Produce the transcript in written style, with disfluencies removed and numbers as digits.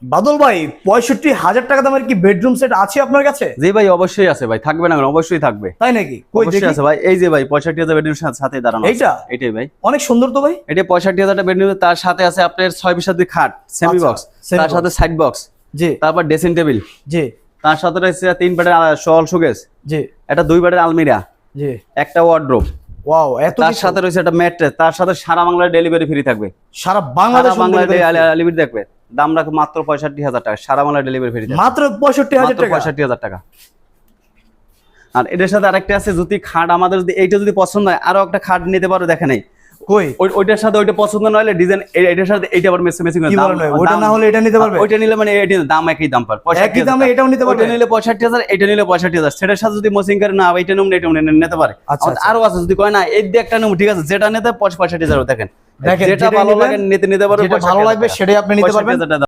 বাদল ভাই 65,000 টাকা দামের কি বেডরুম সেট আছে আপনার কাছে? জি ভাই অবশ্যই আছে ভাই, থাকবে না কেন, অবশ্যই থাকবে। তাই নাকি? কই অবশ্যই দেখি। আছে ভাই, এই যে ভাই 65,000 বেডরুমের সাথে দাঁড়ানো আছে। এইটা? এটাই ভাই, অনেক সুন্দর তো ভাই। এটা 65,000 টাকা বেডরুম, তার সাথে আছে আপনার 6 খাট সেমি আচ্ছা, বক্স, semi তার box। সাথে সাইড বক্স, জি তারপর ড্রেসিং টেবিল, জি তার সাথে রয়েছে 3 বেডের শোয়াল শোকেস, জি একটা 2 বেডের আলমিরা, জি। একটা ওয়ার্ডরোব, ওয়াও, এত তার কিছু। সাথে রয়েছে একটা ম্যাট্রেস, তার সাথে সারা বাংলায় ডেলিভারি ফ্রি থাকবে। সারা সারা বাংলাদেশ বাংলায় ডেলিভারি থাকবে। দাম রাখো মাত্র 65,000 টাকা, সারা বাংলায় ডেলিভারি ফ্রি থাকবে মাত্র 65,000 মাত্র টাকা। 65,000 টাকা। আর এটার সাথে আরেকটা আছে, যদি খাট আমাদের যদি এইটা যদি পছন্দ হয় আরো একটা খাট নিতে পারো, দেখে নাই কই? ওইটার সাথে ওইটা পছন্দ না হলে ডিজাইন এটার সাথে এইটা আবার মেসিং কি বলেন ভাই? ওটা না হলে এটা নিতে পারবে? ওইটা নিলে মানে এটা দাম একই দাম পার, একই দামে এটাও নিতে পারবে? ওইটা নিলে 65,000, এটা নিলে 65,000, সেটার সাথে যদি মেসিং করে না এটা নেব না এটা নিতে পারে। আচ্ছা, আচ্ছা। আরো আছে, যদি কয় না এই দিয়ে একটা নেব, ঠিক আছে, যেটা নিতে 65,000 দেখেন দেখেন, যেটা যেটাই ভালো নিবেন, লাগে নিতে পারবে, যেটা ভালো লাগবে সেটাই আপনি নিতে পারবেন। 65,000 টাকা।